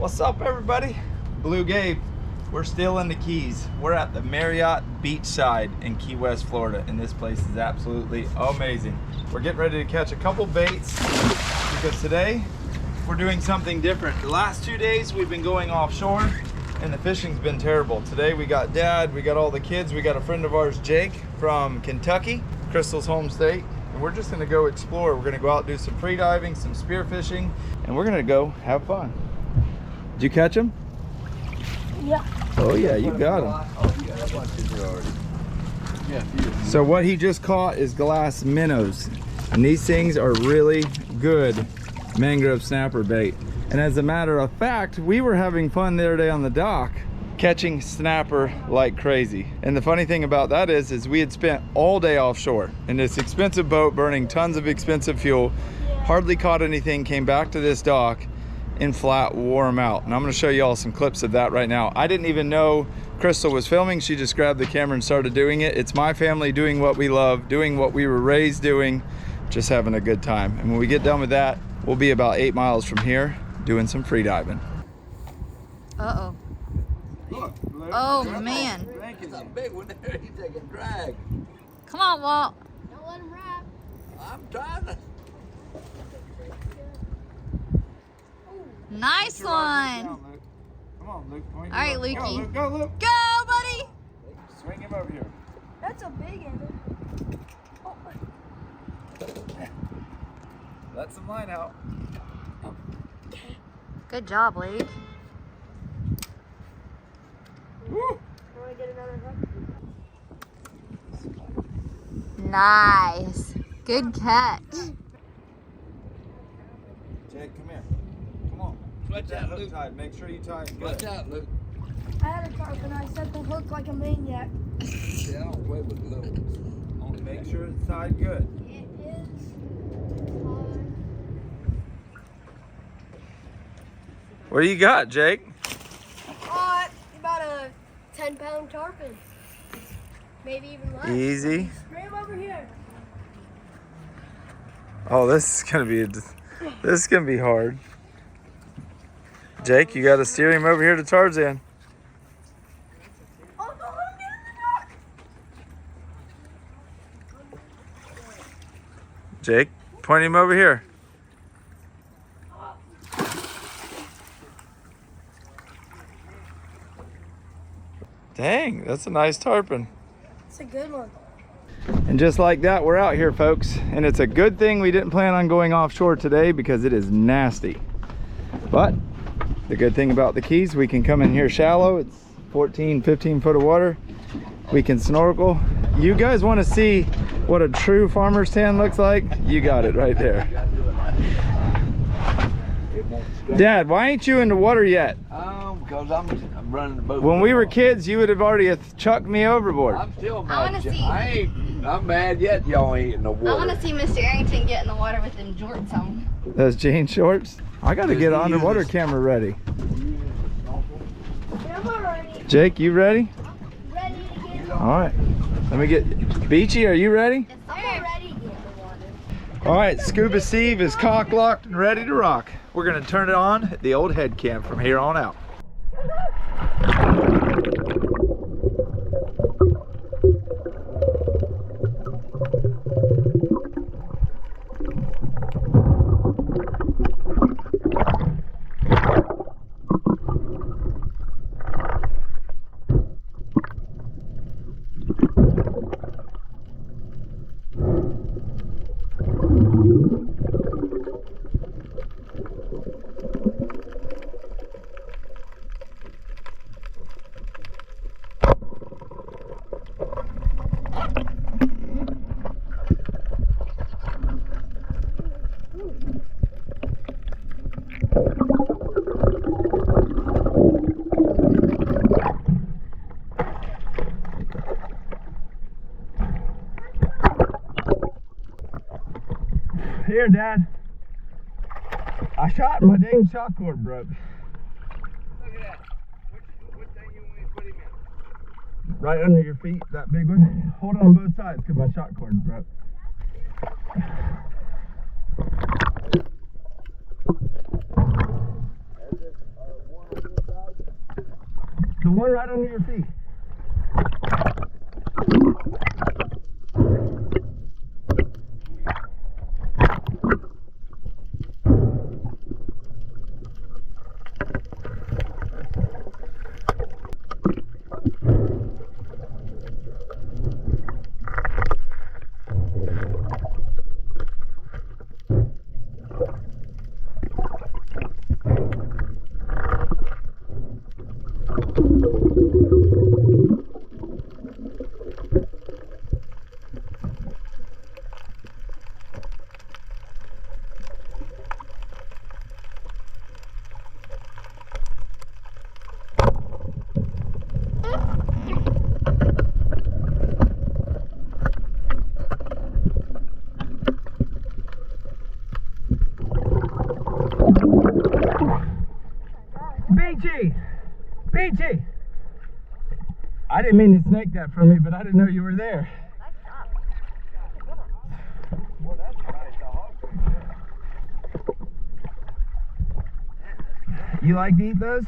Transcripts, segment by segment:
What's up, everybody? BlueGabe. We're still in the Keys. We're at the Marriott Beachside in Key West, Florida, and this place is absolutely amazing. We're getting ready to catch a couple baits because today we're doing something different. The last 2 days we've been going offshore and the fishing's been terrible. Today we got Dad, we got all the kids, we got a friend of ours, Jake, from Kentucky, Crystal's home state, and we're just gonna go explore. We're gonna go out and do some free diving, some spear fishing, and we're gonna go have fun. Did you catch him? Yeah. Oh yeah, you got him. So what he just caught is glass minnows, and these things are really good mangrove snapper bait. And as a matter of fact, we were having fun the other day on the dock catching snapper like crazy. And the funny thing about that is we had spent all day offshore in this expensive boat burning tons of expensive fuel, hardly caught anything, came back to this dock in flat, wore them out. And I'm gonna show you all some clips of that right now. I didn't even know Crystal was filming. She just grabbed the camera and started doing it. It's my family doing what we love, doing what we were raised doing, just having a good time. And when we get done with that, we'll be about 8 miles from here doing some free diving. Uh-oh. Look, Oh, man. It's a big one there. He's taking drag. Come on, Walt. Don't let him wrap. I'm trying to. Nice one. Come on, Luke. All right, Lukey. Go, Luke. Go, Luke. Go, buddy. Swing him over here. That's a big one. Oh. Let some line out. Good job, Luke. Woo. Can I get another hook? Nice. Good catch. Jake, come here. Come on. Watch That out, hook Luke. tied. Make sure you tie it Watch good. out, Luke. I had a carp and I set the hook like a maniac. See, I don't play with little. Only make sure it's tied good. It is. What do you got, Jake? Caught about a 10-pound tarpon. Maybe even less. Easy. Bring him over here. Oh, this is gonna be hard. Jake, you gotta steer him over here to Tarzan. Oh, don't let him get in the dock. Jake, point him over here. Dang, that's a nice tarpon. It's a good one. And just like that, we're out here, folks. And it's a good thing we didn't plan on going offshore today because it is nasty. But the good thing about the Keys, we can come in here shallow. It's 14, 15 foot of water. We can snorkel. You guys want to see what a true farmer's tan looks like? You got it right there. Dad, why ain't you in the water yet? Because I'm running the boat. When we were kids, you would have already chucked me overboard. I'm still mad. I wanna see. I'm mad yet. Y'all ain't in the water. I want to see Mr. Arrington get in the water with them jorts on. Those jean shorts. I got to get an underwater camera ready. I'm already Jake, you ready? ready to get in the water. All right. Let me get Beachy. Are you ready? I'm ready to get in the water. All right. Scuba Steve is cock locked and ready to rock. We're gonna turn it on at the old head cam from here on out. Here, Dad. I shot my dang shot cord broke. Look at that. Which thing you want me to put him in? Right under your feet, that big one. Hold it on both sides because my shot cord broke. The one right under your feet. BG! I didn't mean to snake that from you, but I didn't know you were there. Well, that's nice. The hogfish. You like to eat those?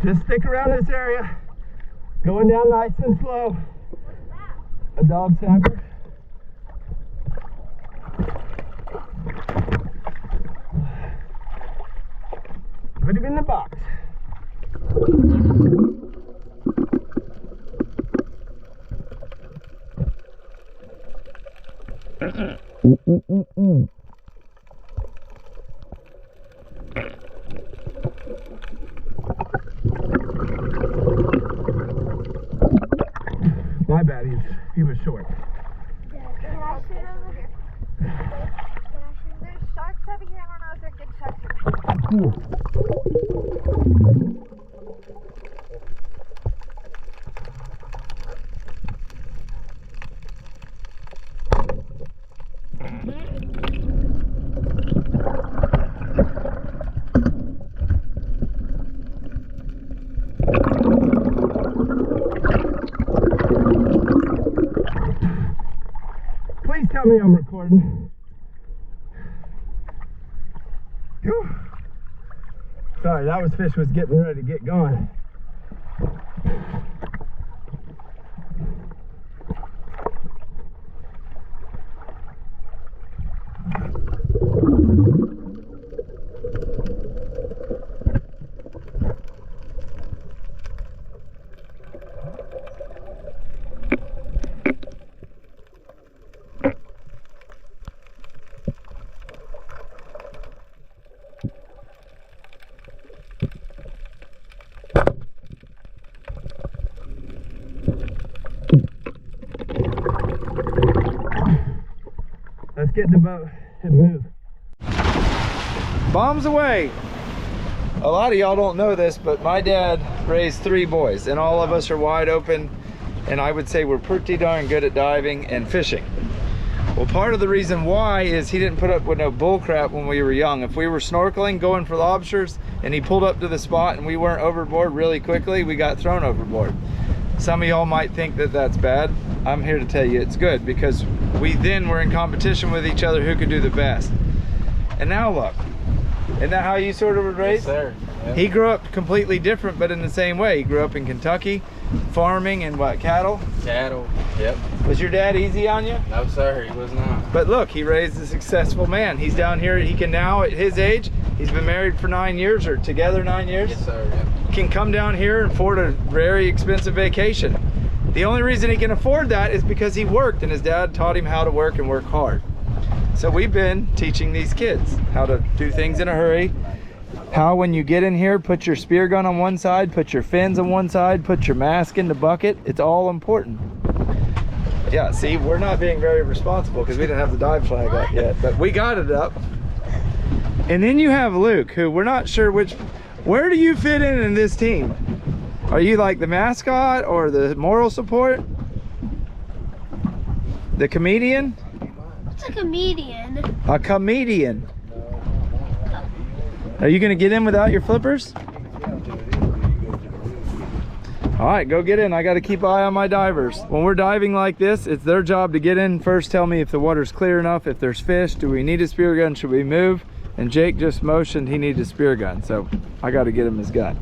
Just stick around this area, going down nice and slow. What's that? A dog snapper. Put him in the box. My bad, he was short. Can I shoot over here? Can I shoot? There's sharks over here. I don't know if they're good sharks. Please tell me I'm recording. Whew. Sorry, that was fish was getting ready to get going. Let's get in the boat and move. Bombs away. A lot of y'all don't know this, but my dad raised 3 boys and all of us are wide open, and I would say we're pretty darn good at diving and fishing. Well, part of the reason why is he didn't put up with no bull crap when we were young. If we were snorkeling, going for lobsters, and he pulled up to the spot and we weren't overboard really quickly, we got thrown overboard. Some of y'all might think that that's bad. I'm here to tell you it's good, because we then were in competition with each other who could do the best. And now look, isn't that how you sort of were raised? Yes, sir. Yep. He grew up completely different, but in the same way. He grew up in Kentucky, farming and what, cattle? Cattle. Yep. Was your dad easy on you? No, sir. He was not. But look, he raised a successful man. He's down here, he can now, at his age, he's been married for 9 years, or together 9 years. Yes, sir. Yep. Can come down here and afford a very expensive vacation. The only reason he can afford that is because he worked, and his dad taught him how to work and work hard. So we've been teaching these kids how to do things in a hurry, how when you get in here, put your spear gun on one side, put your fins on one side, put your mask in the bucket. It's all important. Yeah, see, we're not being very responsible because we didn't have the dive flag up yet, but we got it up. And then you have Luke, who we're not sure where do you fit in this team? Are you like the mascot or the moral support? The comedian? What's a comedian? A comedian. Are you gonna get in without your flippers? All right, go get in. I gotta keep an eye on my divers. When we're diving like this, it's their job to get in first, tell me if the water's clear enough, if there's fish, do we need a spear gun, should we move? And Jake just motioned he needs a spear gun, so I gotta get him his gun.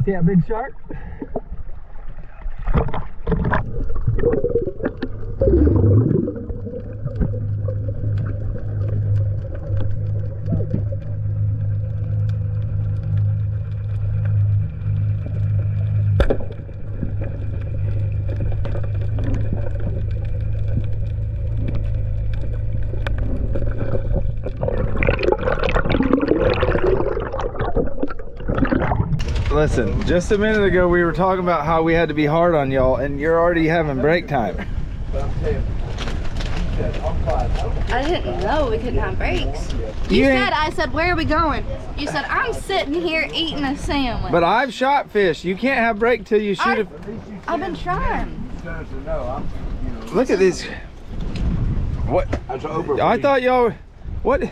See that big shark? Listen, just a minute ago we were talking about how we had to be hard on y'all, and you're already having break time. I didn't know we couldn't have breaks. I said, where are we going? You said, I'm sitting here eating a sandwich. But I've shot fish. You can't have break till you shoot it. I've been trying. Look at these. What? I thought y'all, what? We're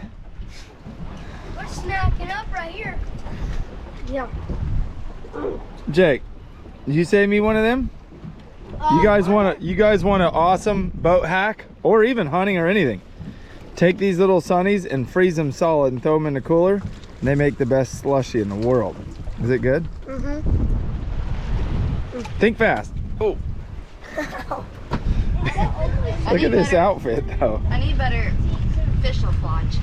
snacking up right here. Yeah. Jake, did you save me one of them? You guys want an awesome boat hack, or even hunting or anything? Take these little sunnies and freeze them solid and throw them in the cooler, and they make the best slushy in the world. Is it good? Mm-hmm. Think fast. Oh. Look at this outfit though. I need better fish lodge.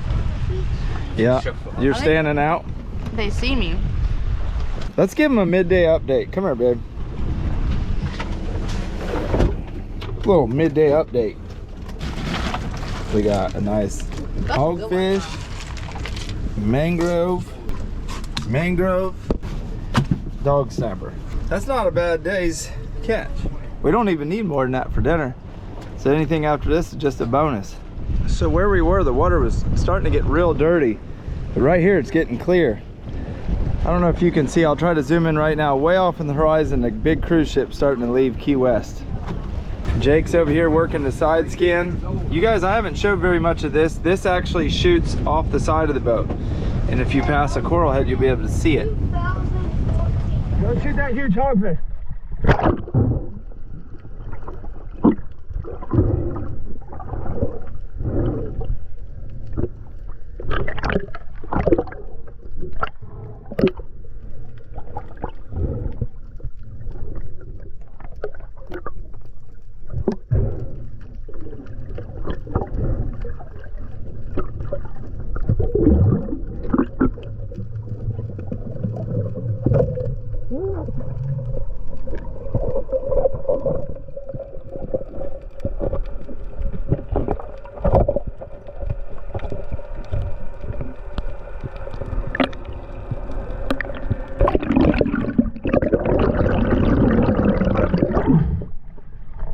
Yeah, you're standing out. They see me. Let's give them a midday update. Come here, babe. Little midday update. We got a nice hogfish, mangrove, dog snapper. That's not a bad day's catch. We don't even need more than that for dinner. So anything after this is just a bonus. So where we were, the water was starting to get real dirty. But right here, it's getting clear. I don't know if you can see, I'll try to zoom in right now. Way off in the horizon, a big cruise ship starting to leave Key West. Jake's over here working the side scan. You guys, I haven't showed very much of this. This actually shoots off the side of the boat. And if you pass a coral head, you'll be able to see it. Don't shoot that huge hogfish.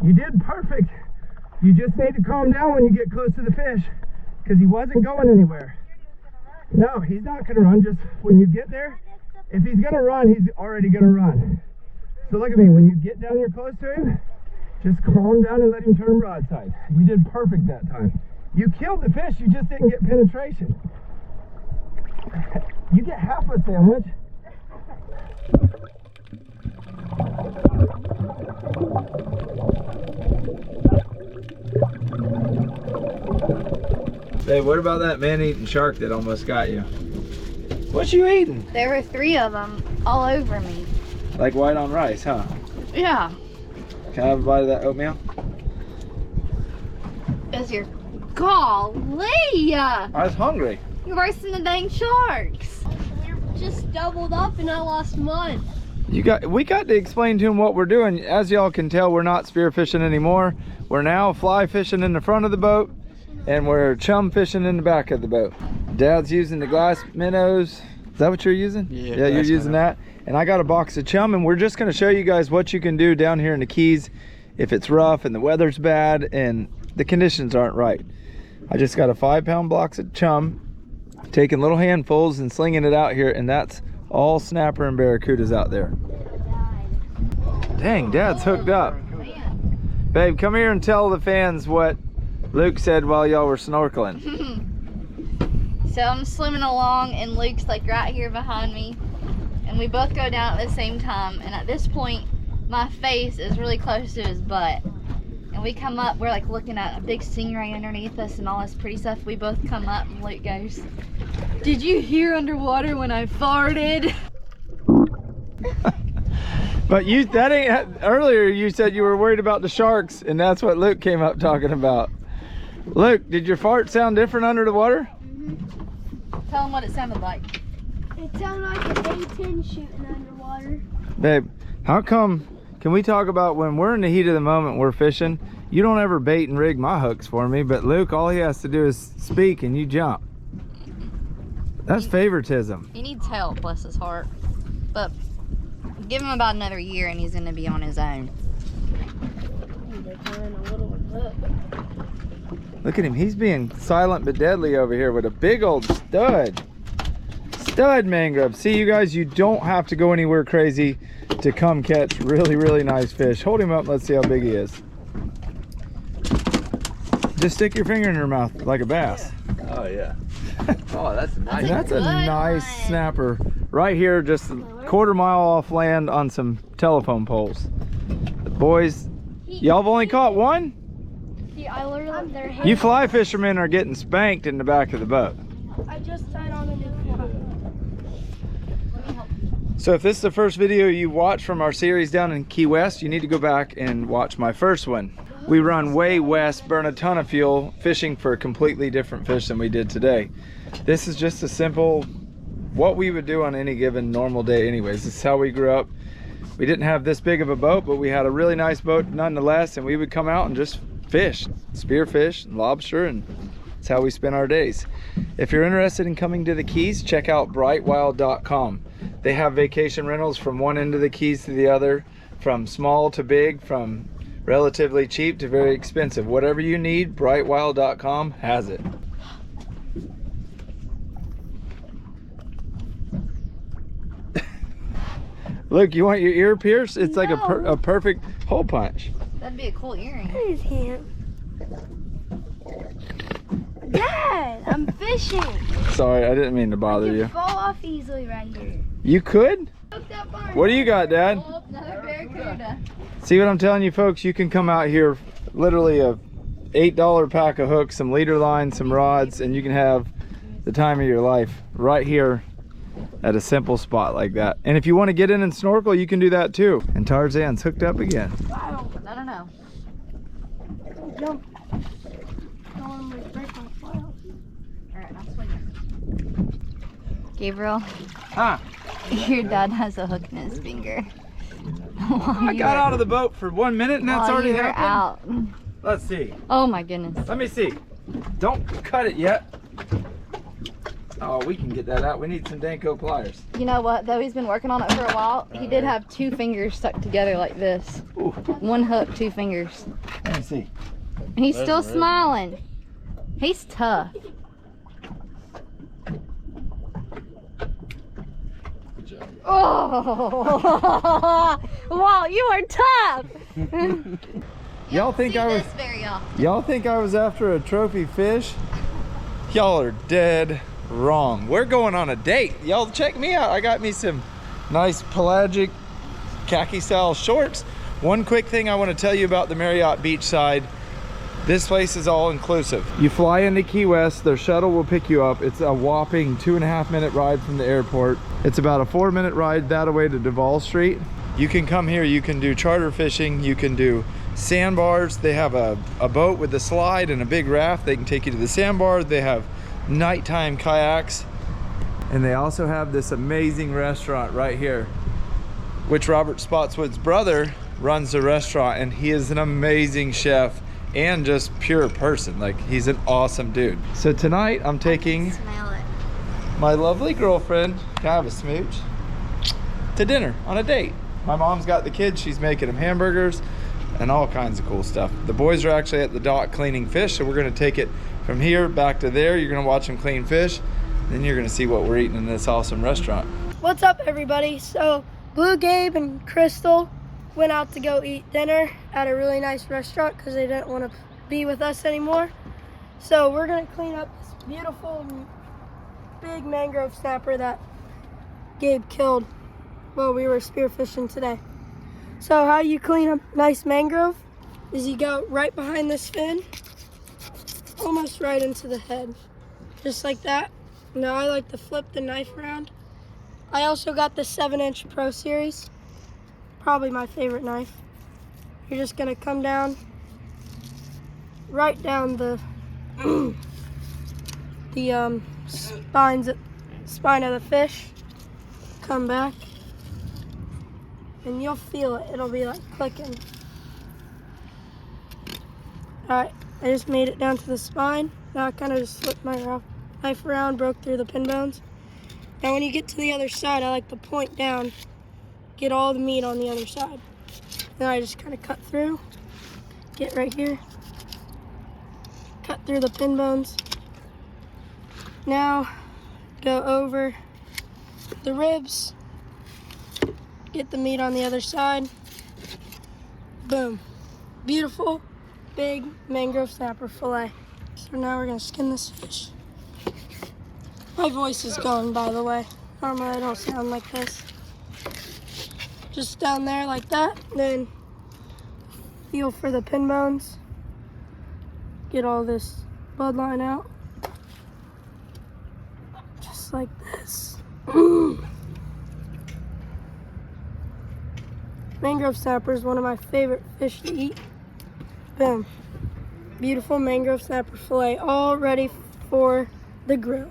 You did perfect. You just need to calm down when you get close to the fish, because he wasn't going anywhere. No, he's not going to run. Just when you get there, if he's going to run, he's already going to run. So look at me, when you get down here close to him, just calm down and let him turn broadside. You did perfect that time. You killed the fish, you just didn't get penetration. You get half a sandwich. Babe, what about that man-eating shark that almost got you? What you eating? There were 3 of them all over me. Like white on rice, huh? Yeah. Can I have a bite of that oatmeal? Is your golly? I was hungry. You're worse than the dang sharks. We're just doubled up and I lost mine. We got to explain to him what we're doing. As y'all can tell, we're not spear fishing anymore. We're now fly fishing in the front of the boat, and we're chum fishing in the back of the boat. Dad's using the glass minnows. Is that what you're using? Yeah, you're using that. And I got a box of chum, and we're just going to show you guys what you can do down here in the Keys if it's rough and the weather's bad and the conditions aren't right. I just got a 5-pound box of chum, taking little handfuls and slinging it out here, and that's all snapper and barracudas out there. Dang, Dad's hooked up. Babe, come here and tell the fans what Luke said while y'all were snorkeling. So I'm swimming along and Luke's like right here behind me. And we both go down at the same time. And at this point, my face is really close to his butt. And we come up, we're like looking at a big stingray underneath us and all this pretty stuff. We both come up and Luke goes, "Did you hear underwater when I farted?" But earlier you said you were worried about the sharks, and that's what Luke came up talking about. Luke, did your fart sound different under the water? Mm-hmm. Tell him what it sounded like. It sounded like an A-10 shooting underwater. Babe, how come, can we talk about when we're in the heat of the moment, we're fishing, you don't ever bait and rig my hooks for me, but Luke, all he has to do is speak and you jump. That's favoritism. He needs help, bless his heart. But give him about another year and he's gonna be on his own. Look at him, he's being silent but deadly over here with a big old stud mangrove. See, you guys, you don't have to go anywhere crazy to come catch really nice fish. Hold him up, let's see how big he is. Just stick your finger in your mouth like a bass. Oh yeah. Oh, that's nice. That's a nice snapper right here, just a quarter-mile off land on some telephone poles. The boys, y'all have only caught one? I literally, their You fly fishermen are getting spanked in the back of the boat. I just tied on a new fly. So if this is the first video you watch from our series down in Key West, you need to go back and watch my first one. We run way west, burn a ton of fuel, fishing for completely different fish than we did today. This is just a simple, what we would do on any given normal day anyways. This is how we grew up. We didn't have this big of a boat, but we had a really nice boat nonetheless, and we would come out and just fish, spearfish, and lobster, and that's how we spend our days. If you're interested in coming to the Keys, check out brightwild.com. They have vacation rentals from one end of the Keys to the other, from small to big, from relatively cheap to very expensive. Whatever you need, brightwild.com has it. Look, you want your ear pierced? It's like a perfect hole punch. That'd be a cool earring. His hand. Dad, I'm fishing. Sorry, I didn't mean to bother you. Fall off easily right here. You could? What do you got, Dad? Oh, another barracuda. See what I'm telling you, folks? You can come out here, literally a $8 pack of hooks, some leader lines, some rods, and you can have the time of your life right here at a simple spot like that. And if you want to get in and snorkel, you can do that too. And Tarzan's hooked up again. I don't know. Jump. I don't want to break my fly. Alright, I'll swing it. Gabriel, Huh? your dad has a hook in his finger. I got out of the boat for 1 minute and that's already happened? Out. Let's see. Oh my goodness. Let me see. Don't cut it yet. Oh, we can get that out. We need some Danko pliers. You know what, though he's been working on it for a while, he did have 2 fingers stuck together like this. Ooh. 1 hook, 2 fingers. Let me see. And he's still smiling. He's tough. Good job. Oh, wow, you are tough. Y'all think I was very often. Y'all think I was after a trophy fish? Y'all are dead wrong. We're going on a date. Y'all check me out. I got me some nice pelagic khaki style shorts. One quick thing I want to tell you about the Marriott Beachside. This place is all inclusive. You fly into Key West, their shuttle will pick you up. It's a whopping 2.5 minute ride from the airport. It's about a 4-minute ride that away to Duval Street. You can come here, you can do charter fishing, you can do sandbars. They have a boat with a slide and a big raft. They can take you to the sandbar. They have nighttime kayaks. And they also have this amazing restaurant right here, which Robert Spotswood's brother runs the restaurant, and he is an amazing chef and just pure person. Like, he's an awesome dude. So tonight I'm taking Smell it. my lovely girlfriend, can I have a smooch, to dinner on a date. My mom's got the kids, she's making them hamburgers and all kinds of cool stuff. The boys are actually at the dock cleaning fish, so we're gonna take it from here back to there. You're gonna watch them clean fish, then you're gonna see what we're eating in this awesome restaurant. What's up, everybody? So BlueGabe and Crystal went out to go eat dinner at a really nice restaurant because they didn't want to be with us anymore. So we're gonna clean up this beautiful big mangrove snapper that Gabe killed while we were spearfishing today. So how you clean up nice mangrove is you go right behind this fin, almost right into the head, just like that. Now I like to flip the knife around. I also got the 7-inch Pro Series, probably my favorite knife. You're just gonna come down, right down the spine of the fish, come back, and you'll feel it. It'll be like clicking. All right, I just made it down to the spine. Now I kind of just flipped my knife around, broke through the pin bones. Now when you get to the other side, I like to point down, get all the meat on the other side. Then I just kind of cut through, get right here, cut through the pin bones. Now go over the ribs, get the meat on the other side. Boom. Beautiful, big mangrove snapper fillet. So now we're gonna skin this fish. My voice is gone, by the way. Normally I don't sound like this. Just down there like that, then feel for the pin bones. Get all this bloodline out. Just like this. Mangrove snapper is one of my favorite fish to eat. Boom. Beautiful mangrove snapper fillet, all ready for the grill.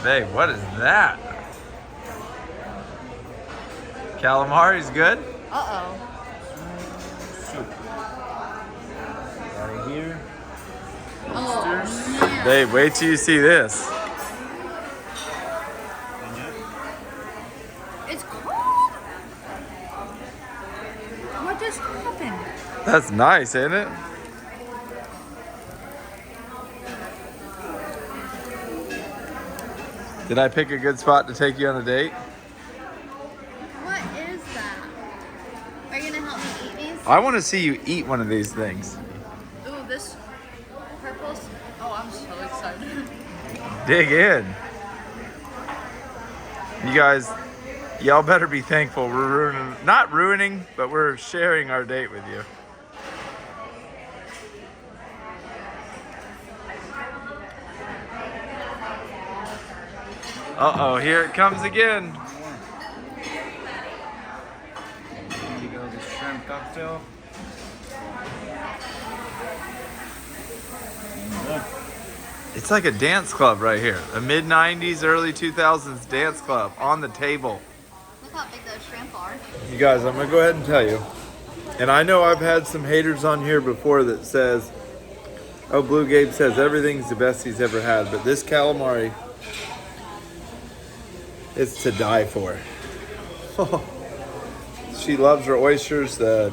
Babe, what is that? Calamari's good? Uh-oh. Right here. Oh, man. Babe, wait till you see this. It's cold. What just happened? That's nice, isn't it? Did I pick a good spot to take you on a date? What is that? Are you gonna help me eat these? I want to see you eat one of these things. Ooh, this purple's. Oh, I'm so excited. Dig in. You guys, y'all better be thankful we're not ruining, but we're sharing our date with you. Uh-oh, here it comes again. Here you go, the shrimp cocktail. It's like a dance club right here. A mid-90s, early 2000s dance club on the table. Look how big those shrimp are. You guys, I'm gonna go ahead and tell you. And I know I've had some haters on here before that says, oh, BlueGabe says everything's the best he's ever had, but this calamari is to die for. She loves her oysters, the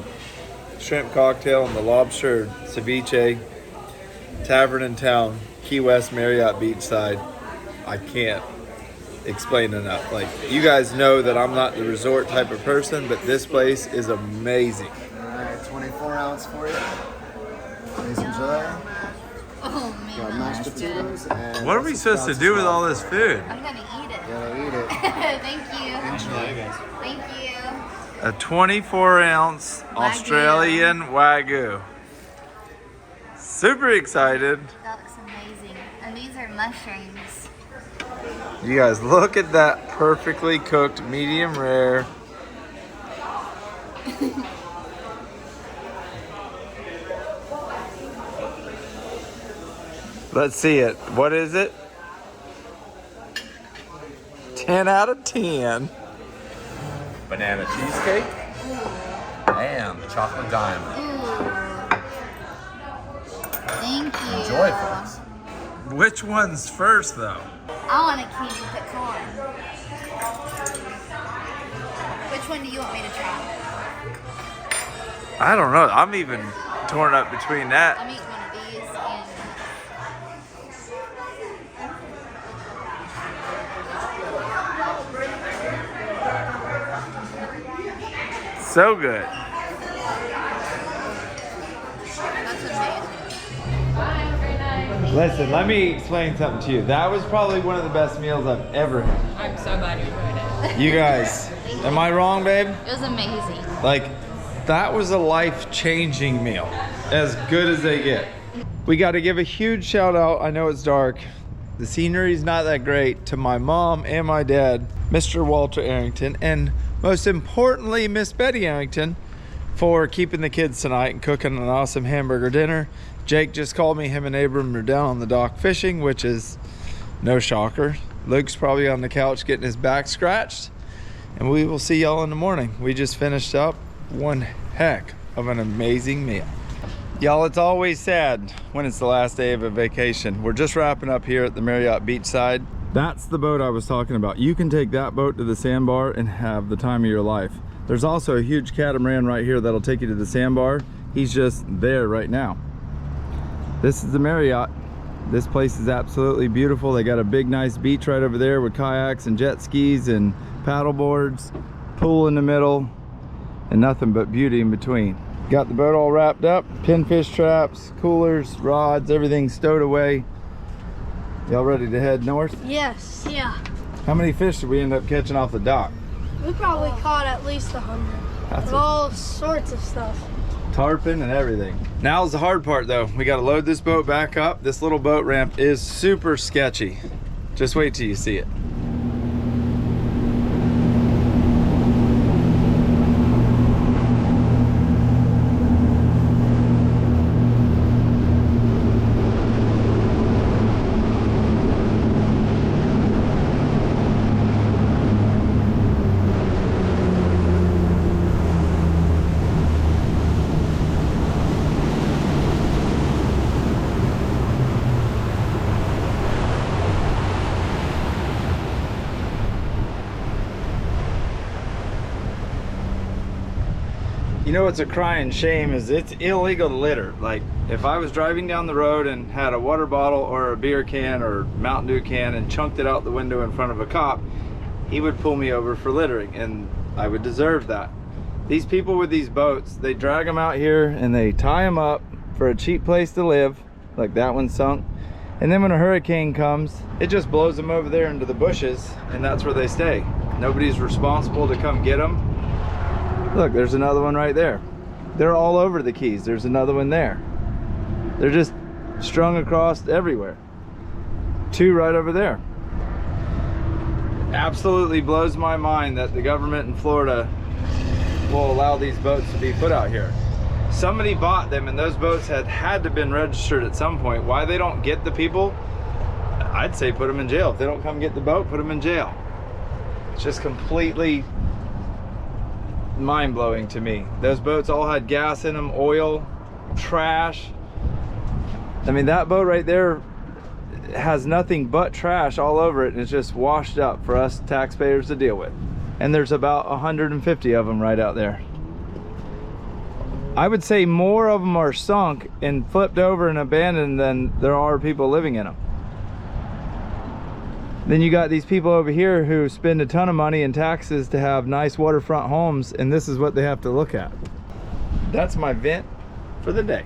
shrimp cocktail, and the lobster ceviche. Tavern in town, Key West, Marriott Beachside. I can't explain enough. Like, you guys know that I'm not the resort type of person, but this place is amazing. All right, 24 ounce for you. Please enjoy. Oh, man. mashed potatoes and What are we supposed to do with all this food? I'm gonna eat it. Yeah, eat it. Thank you. Enjoy, guys. Thank you. A 24-ounce Australian Wagyu. Super excited. That looks amazing. And these are mushrooms. You guys, look at that perfectly cooked medium rare. Let's see it. What is it? 10 out of 10. Banana cheesecake and chocolate diamond. Ooh. Thank you. Enjoy, folks. Which one's first, though? I want a candy pecan. Which one do you want me to try? I don't know. I'm even torn up between that. I'm eating one of these and So good. that's amazing. Listen, let me explain something to you. That was probably one of the best meals I've ever had. I'm so glad you enjoyed it. You guys, am I wrong, babe? It was amazing. Like, that was a life-changing meal. As good as they get. We got to give a huge shout out. I know it's dark. The scenery's not that great, to my mom and my dad, Mr. Walter Arrington, and most importantly, Miss Betty Arrington, for keeping the kids tonight and cooking an awesome hamburger dinner. Jake just called me. Him and Abram are down on the dock fishing, which is no shocker. Luke's probably on the couch getting his back scratched. And we will see y'all in the morning. We just finished up one heck of an amazing meal. Y'all, it's always sad when it's the last day of a vacation. We're just wrapping up here at the Marriott Beachside. That's the boat I was talking about. You can take that boat to the sandbar and have the time of your life. There's also a huge catamaran right here that'll take you to the sandbar. He's just there right now. This is the Marriott. This place is absolutely beautiful. They got a big, nice beach right over there with kayaks and jet skis and paddle boards, pool in the middle, and nothing but beauty in between. Got the boat all wrapped up, pinfish traps, coolers, rods, everything stowed away. Y'all ready to head north? Yes. Yeah. How many fish did we end up catching off the dock? We probably caught at least 100. That's Of all sorts of stuff. tarpon and everything. Now's the hard part though. We got to load this boat back up. This little boat ramp is super sketchy. Just wait till you see it. You know what's a crying shame is it's illegal to litter. Like if I was driving down the road and had a water bottle or a beer can or Mountain Dew can and chunked it out the window in front of a cop, he would pull me over for littering and I would deserve that. These people with these boats, they drag them out here and they tie them up for a cheap place to live, like that one sunk. And then when a hurricane comes, it just blows them over there into the bushes and that's where they stay. Nobody's responsible to come get them. Look, there's another one right there. They're all over the Keys. There's another one there. They're just strung across everywhere. Two right over there. Absolutely blows my mind that the government in Florida will allow these boats to be put out here. Somebody bought them and those boats had to been registered at some point. Why they don't get the people, I'd say put them in jail. If they don't come get the boat, put them in jail. It's just completely mind-blowing to me. Those boats all had gas in them, oil, trash. I mean, that boat right there has nothing but trash all over it and it's just washed up for us taxpayers to deal with. And there's about 150 of them right out there. I would say more of them are sunk and flipped over and abandoned than there are people living in them. Then you got these people over here who spend a ton of money in taxes to have nice waterfront homes, and this is what they have to look at. That's my vent for the day.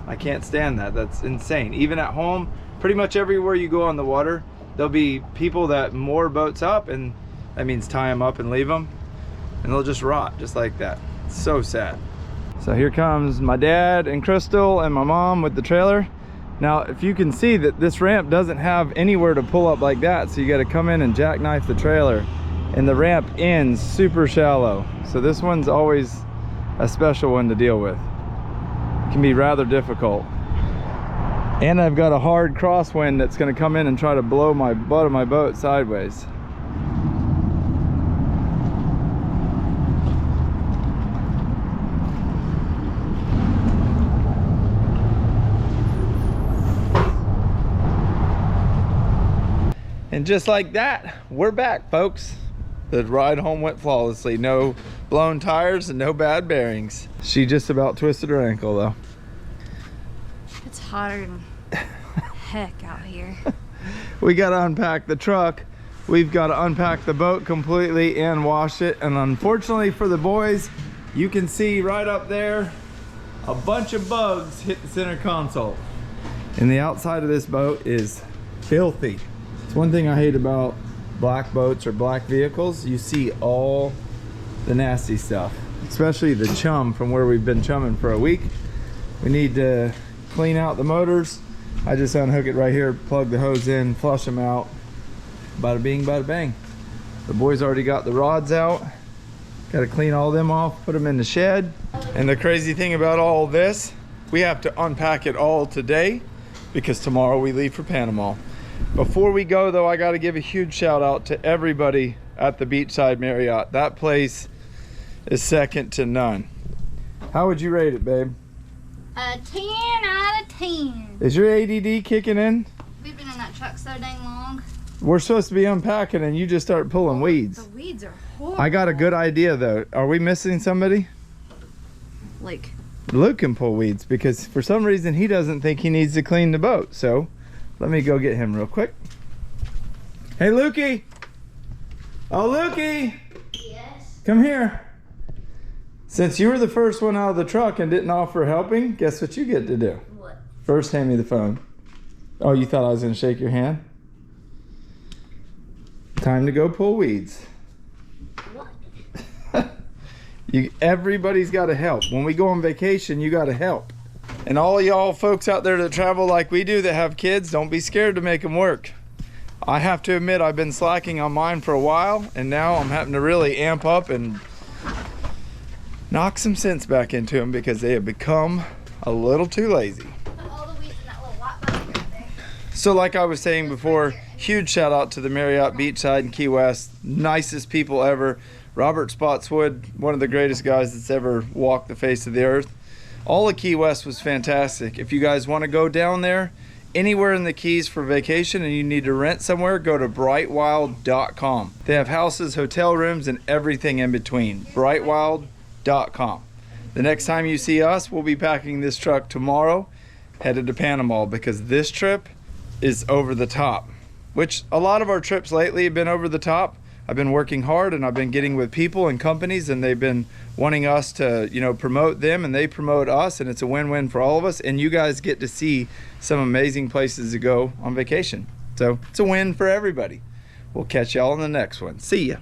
I can't stand that. That's insane. Even at home, pretty much everywhere you go on the water, there'll be people that moor boats up, and that means tie them up and leave them, and they'll just rot just like that. It's so sad. So here comes my dad and Crystal and my mom with the trailer. Now, if you can see that this ramp doesn't have anywhere to pull up like that, so you got to come in and jackknife the trailer, and the ramp ends super shallow. So this one's always a special one to deal with. It can be rather difficult. And I've got a hard crosswind that's going to come in and try to blow my butt of my boat sideways. And just like that, we're back, folks. The ride home went flawlessly. No blown tires and no bad bearings. She just about twisted her ankle though. It's hotter than heck out here. We gotta unpack the truck. We've got to unpack the boat completely and wash it. And unfortunately for the boys, you can see right up there, a bunch of bugs hit the center console. And the outside of this boat is filthy. It's one thing I hate about black boats or black vehicles. You see all the nasty stuff, especially the chum from where we've been chumming for a week. We need to clean out the motors. I just unhook it right here, plug the hose in, flush them out. Bada bing, bada bang. The boys already got the rods out. Got to clean all them off, put them in the shed. And the crazy thing about all this, we have to unpack it all today because tomorrow we leave for Panama. Before we go though, I got to give a huge shout out to everybody at the Beachside Marriott. That place is second to none. How would you rate it, babe? 10 out of 10. Is your ADD kicking in? We've been in that truck so dang long. We're supposed to be unpacking and you just start pulling weeds. The weeds are horrible. I got a good idea though. Are we missing somebody? Like, Luke can pull weeds because for some reason he doesn't think he needs to clean the boat. So let me go get him real quick. Hey, Lukey. Oh, Lukey. yes. Come here. Since you were the first one out of the truck and didn't offer helping, guess what you get to do? What? First, hand me the phone. Oh, you thought I was going to shake your hand? Time to go pull weeds. What? Everybody's got to help. When we go on vacation, you got to help. And all y'all folks out there that travel like we do that have kids, don't be scared to make them work. I have to admit I've been slacking on mine for a while, and now I'm having to really amp up and knock some sense back into them because they have become a little too lazy. Put all the weeds in that little white bucket right there. So like I was saying before, huge shout out to the Marriott Beachside in Key West. Nicest people ever. Robert Spotswood, one of the greatest guys that's ever walked the face of the earth. All of Key West was fantastic. If you guys want to go down there, anywhere in the Keys for vacation and you need to rent somewhere, go to brightwild.com. They have houses, hotel rooms, and everything in between. brightwild.com. The next time you see us, we'll be packing this truck tomorrow, headed to Panama, because this trip is over the top. Which a lot of our trips lately have been over the top. I've been working hard and I've been getting with people and companies and they've been wanting us to, you know, promote them and they promote us, and it's a win-win for all of us, and you guys get to see some amazing places to go on vacation. So it's a win for everybody. We'll catch y'all in the next one. See ya.